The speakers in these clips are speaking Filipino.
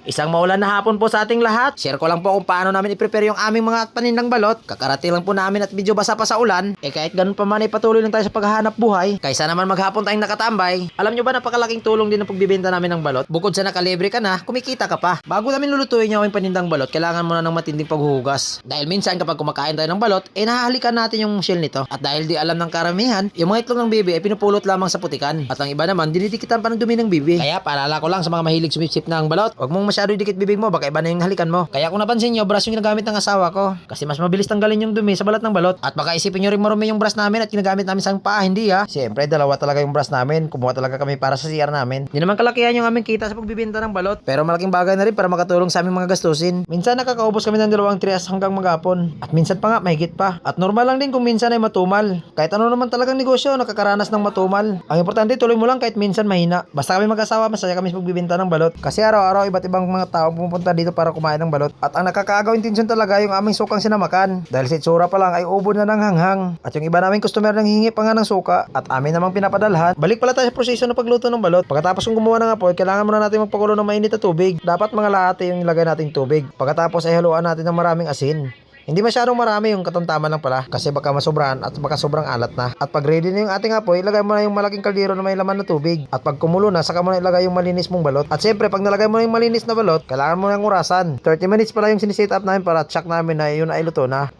Isang maulan na hapon po sa ating lahat. Share ko lang po kung paano namin i-prepare yung aming mga panindang balot. Kakarating lang po namin at medyo basa pa sa ulan. Kahit ganun pa man ay patuloy lang tayo sa paghahanap buhay. Kaysa naman maghapon tayong nakatambay. Alam nyo ba napakalaking tulong din ang pagbibenta namin ng balot? Bukod sa nakalibre ka na, kumikita ka pa. Bago namin lulutuin yung aming panindang balot, kailangan mo na ng matinding paghuhugas. Dahil minsan kapag kumakain tayo ng balot, nahahalikan natin yung shell nito. At dahil di alam ng karamihan, yung mga itlog ng bibi ay pinupulot lamang sa putikan. At ang iba naman, dinidikitan pa ng dumi ng bibi. Kaya paalala ko lang sa mga mahilig sumipsip ng balot, huwag mong masyado idikit bibig mo, baka iba na yung halikan mo. Kaya kung napansin nyo, brush yung ginagamit ng asawa ko. Kasi mas mabilis tanggalin yung dumi sa balat ng balot. At baka isipin nyo rin marumi yung brush namin at ginagamit namin sa paa, hindi ha. Siyempre, dalawa talaga yung brush namin. Kumuha talaga kami para sa CR namin. Hindi naman kalakihan yung aming kita sa pagbibenta ng balot. Pero malaking bagay na rin para makatulong sa aming mga gastusin. Minsan nakakaubos kami ng 2 trias hanggang maghapon. At minsan pa nga, mahigit pa. At normal lang din kung minsan ay matumal. Kahit ano naman talagang negosyo, nakakaranas ng matumal. Ang importante, tuloy mo lang kahit minsan mahina. Basta kami mag-asawa, masaya kami sa pagbibenta ng balot. Kasi araw-araw, iba't ibang mga tao pupunta dito para kumain ng balot. At ang nakakaagaw intensyon talaga yung aming sukang sinamakan. Dahil sa itsura pa lang ay ubo na ng hanghang. At yung iba naming customer nang hingi pa nga ng suka. At amin namang pinapadalhan. Balik pala tayo sa proseso ng pagluto ng balot. Pagkatapos kung gumawa ng apoy, kailangan muna natin magpakulo ng mainit na tubig. Dapat mga lahati yung ilagay nating tubig. Pagkatapos ay haluan natin ng maraming asin. Hindi masyadong marami, yung katamtaman lang pala kasi baka masobrahan at baka sobrang alat na. At pag ready na yung ating apoy, ilagay mo na yung malaking kaldero na may laman na tubig. At pag kumulo na, saka mo na ilagay yung malinis mong balot. At syempre, pag nalagay mo na yung malinis na balot, kailangan mo na yung orasan. 30 minutes pala yung siniset up namin para check namin na yun ay luto na.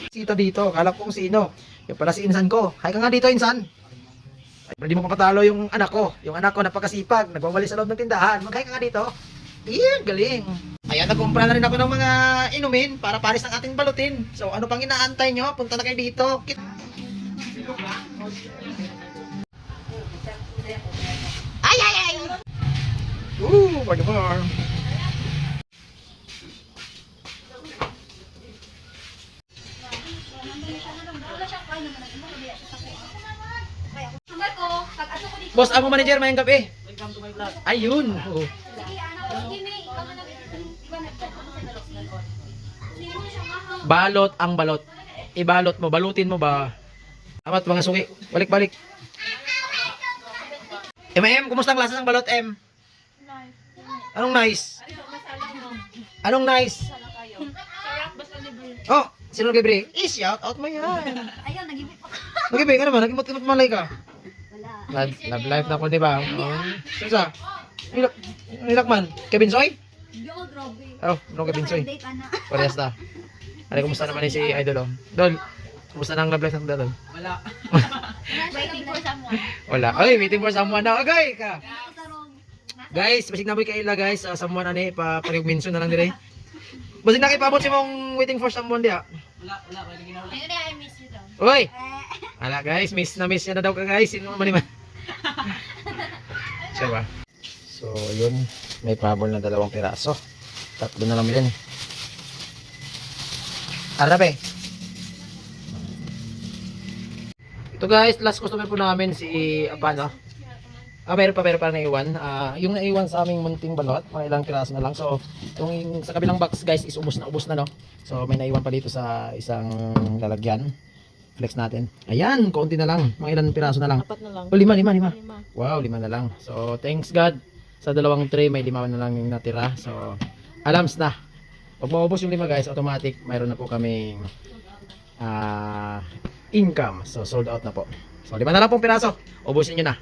Sito dito, akala ko kung sino. Yung pala si Insan ko. Hay ka nga dito, Insan. Ay, hindi mo papatalo yung anak ko. Yung anak ko napakasipag, nagwawali sa loob ng tindahan. Magkaya ka nga dito. Iyan, galing. Ayan, nagkumpra na rin ako ng mga inumin para paris ng ating balutin. So, ano pang inaantay nyo? Punta na kayo dito. Ay, ay, ay! More. Boss, amo manager mayang gabi. Welcome to my vlog. Ayun. Oh. Balot ang balot. Ibalot mo, balutin mo ba? Amat mga suki. Balik-balik. Kumusta ang lasa ng balot, M? Anong nice? Anong nice? Oh, sino nag-libre? Shout out mo yan. Ayun, nag-ibig pa. Nag-ibig ka naman, nag-imot-imot malay ka. Love life na po, di ba? Susa. Nilak man. Kevin Soy? Hindi ako, grabe. Oh, no Kevin Soy. Date, ana. Parehas na. Ano, kumusta naman si Idol? Dol, kumusta na ang love life ng Dol? Wala. Waiting for someone. Wala. Ay, waiting for someone na. Okay ka. Guys, basig na boy kaila guys. Someone ani pa mention na lang dire. Basig na kay pabot si mong waiting for someone dia. Wala. Wala ginawa. Ayun na, I miss you daw. Oy. Ala guys, miss na miss niya na daw ka guys. Sino man man. Siya ba? So, yun. May pabol na 2 piraso. 3 na lang din. Arabe. Ito guys, last customer po namin si Apano. Meron pa naiwan. Yung naiwan sa aming munting balot, mga ilang piraso na lang. So, yung sa kabilang box guys is ubos na no. So, may naiwan pa dito sa isang lalagyan. Flex natin. Ayan, konti na lang. Mga ilang piraso na lang. 4 na lang. Oh, 5. Wow, 5 na lang. So, thanks God. Sa 2 tray, may 5 na lang yung natira. So, alams na. Pag maubos yung 5 guys, automatic, mayroon na po kaming income. So, sold out na po. So, 5 na lang pong piraso. Ubusin nyo na.